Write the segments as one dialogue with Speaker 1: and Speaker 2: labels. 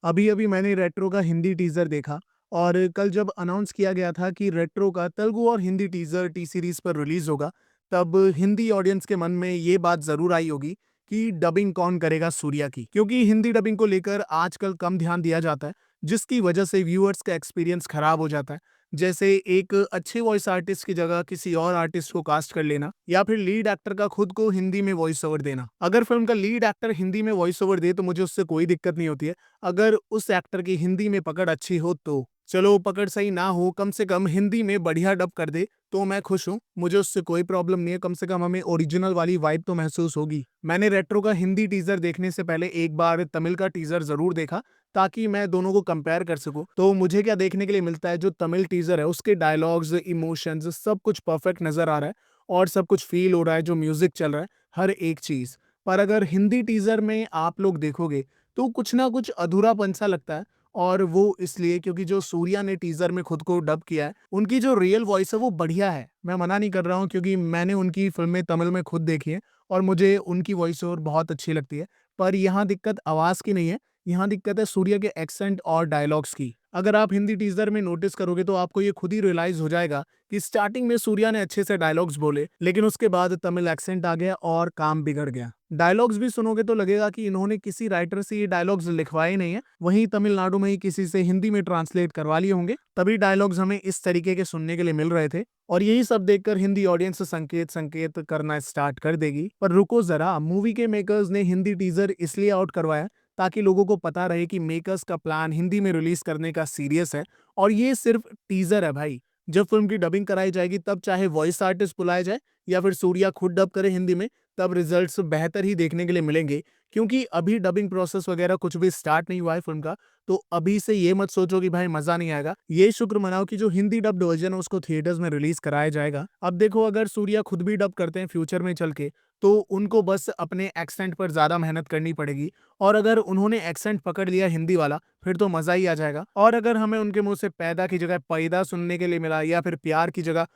Speaker 1: अभी अभी मैंने रेट्रो का हिंदी टीजर देखा और कल जब अनाउंस किया गया था कि रेट्रो का तेलुगु और हिंदी टीजर टी सीरीज पर रिलीज होगा, तब हिंदी ऑडियंस के मन में ये बात जरूर आई होगी कि डबिंग कौन करेगा सूर्या की, क्योंकि हिंदी डबिंग को लेकर आजकल कम ध्यान दिया जाता है, जिसकी वजह से व्यूअर्स का एक्सपीरियंस खराब हो जाता है। जैसे एक अच्छे वॉइस आर्टिस्ट की जगह किसी और आर्टिस्ट को कास्ट कर लेना, या फिर लीड एक्टर का खुद को हिंदी में वॉइस ओवर देना। अगर फिल्म का लीड एक्टर हिंदी में वॉइस ओवर दे तो मुझे उससे कोई दिक्कत नहीं होती है, अगर उस एक्टर की हिंदी में पकड़ अच्छी हो तो। चलो पकड़ सही ना हो, कम से कम हिंदी में बढ़िया डब कर दे तो मैं खुश हूँ, मुझे उससे कोई प्रॉब्लम नहीं है। कम से कम हमें ओरिजिनल वाली वाइब तो महसूस होगी। मैंने रेट्रो का हिंदी टीजर देखने से पहले एक बार तमिल का टीजर जरूर देखा, ताकि मैं दोनों को कंपेयर कर सकूं। तो मुझे क्या देखने के लिए मिलता है, जो तमिल टीजर है उसके डायलॉग्स, इमोशंस सब कुछ परफेक्ट नजर आ रहा है और सब कुछ फील हो रहा है, जो म्यूजिक चल रहा है, हर एक चीज। पर अगर हिंदी टीजर में आप लोग देखोगे तो कुछ ना कुछ अधूरापन सा लगता है। और वो इसलिए क्योंकि जो सूर्या ने टीजर में खुद को डब किया है, उनकी जो रियल वॉइस है वो बढ़िया है। मैं मना नहीं कर रहा हूँ, क्योंकि मैंने उनकी फिल्में तमिल में खुद देखी है और मुझे उनकी वॉइस ओवर बहुत अच्छी लगती है। पर यहाँ दिक्कत आवाज की नहीं है, यहाँ दिक्कत है सूर्या के एक्सेंट और डायलॉग्स की। अगर आप हिंदी टीजर में नोटिस करोगे तो आपको ये खुद ही रियलाइज हो जाएगा कि स्टार्टिंग में सूर्या ने अच्छे से डायलॉग्स बोले, लेकिन उसके बाद तमिल एक्सेंट आ गया और काम बिगड़ गया। डायलॉग्स भी सुनोगे तो लगेगा कि इन्होंने किसी राइटर से ये डायलॉग्स लिखवाए नहीं है, वहीं तमिलनाडु में ही किसी से हिंदी में ट्रांसलेट करवा लिए होंगे, तभी डायलॉग्स हमें इस तरीके के सुनने के लिए मिल रहे थे। और यही सब देखकर हिंदी ऑडियंस संकेत संकेत करना स्टार्ट कर देगी। पर रुको जरा, मूवी के मेकर्स ने हिंदी टीजर इसलिए आउट करवाया ताकि लोगों को पता रहे कि मेकर्स का प्लान हिंदी में रिलीज करने का सीरियस है। और ये सिर्फ टीजर है भाई। जब फिल्म की डबिंग कराई जाएगी, तब चाहे वॉइस आर्टिस्ट बुलाया जाए या फिर सूर्या खुद डब करे हिंदी में, तब रिजल्ट्स बेहतर ही देखने के लिए मिलेंगे। क्योंकि अभी डबिंग प्रोसेस वगैरह कुछ भी स्टार्ट नहीं हुआ है फिल्म का। तो अभी से ये मत सोचो कि भाई मजा नहीं आएगा। ये शुक्र मनाओ कि जो हिंदी डब्ड वर्जन है उसको थिएटर्स में रिलीज कराया जाएगा। अब देखो, अगर सूर्या खुद भी डब करते हैं फ्यूचर में चल के, तो उनको बस अपने एक्सेंट पर ज्यादा मेहनत करनी पड़ेगी। और अगर उन्होंने एक्सेंट पकड़ लिया हिंदी वाला, फिर तो मजा ही आ जाएगा। और अगर हमें उनके मुंह से पैदा की जगह पैदा सुनने के लिए मिला, या फिर प्यार की जगह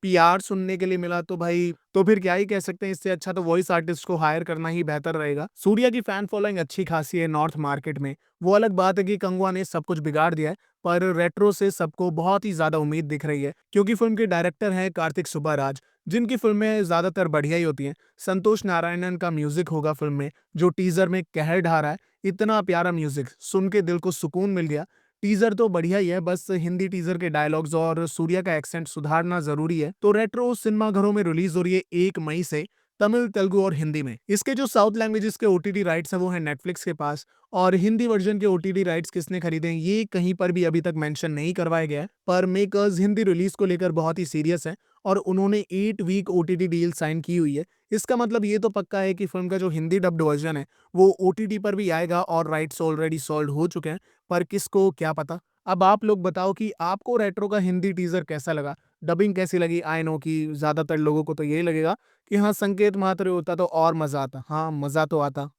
Speaker 1: पीआर सुनने के लिए मिला, तो भाई तो फिर क्या ही कह सकते हैं। इससे अच्छा तो वॉइस आर्टिस्ट को हायर करना ही बेहतर रहेगा। सूर्या की फैन फॉलोइंग अच्छी खासी है नॉर्थ मार्केट में। वो अलग बात है कि कंगवा ने सब कुछ बिगाड़ दिया है, पर रेट्रो से सबको बहुत ही ज्यादा उम्मीद दिख रही है, क्योंकि फिल्म के डायरेक्टर हैं कार्तिक सुब्बाराज, जिनकी फिल्में ज्यादातर बढ़िया ही होती हैं। संतोष नारायणन का म्यूजिक होगा फिल्म में, जो टीजर में कहर ढा रहा है। इतना प्यारा म्यूजिक सुन के दिल को सुकून मिल गया। टीजर तो बढ़िया ही है, बस हिंदी टीजर के डायलॉग्स और सूर्या का एक्सेंट सुधारना जरूरी है। तो रेट्रो सिनेमाघरों में रिलीज हो रही है 1 मई से, तमिल, तेलुगु और हिंदी में। इसके जो साउथ लैंग्वेजेस के ओटीटी राइट्स हैं वो है नेटफ्लिक्स के पास। और हिंदी वर्जन के ओटीटी राइट्स किसने खरीदे हैं ये कहीं पर भी अभी तक मेंशन नहीं करवाया गया है। पर मेकर्स हिंदी रिलीज को लेकर बहुत ही सीरियस हैं और उन्होंने 8 वीक ओटीटी डील साइन की हुई है। इसका मतलब ये तो पक्का है कि फिल्म का जो हिंदी डब्ड वर्जन है वो ओटीटी पर भी आएगा, और राइट्स ऑलरेडी सोल्ड हो चुके हैं। पर किसको क्या पता। अब आप लोग बताओ कि आपको रेट्रो का हिंदी टीजर कैसा लगा, डबिंग कैसी लगी। आई नो कि ज्यादातर लोगों को तो यही लगेगा कि हाँ, संकेत मात्र होता तो और मजा आता। हाँ, मजा तो आता।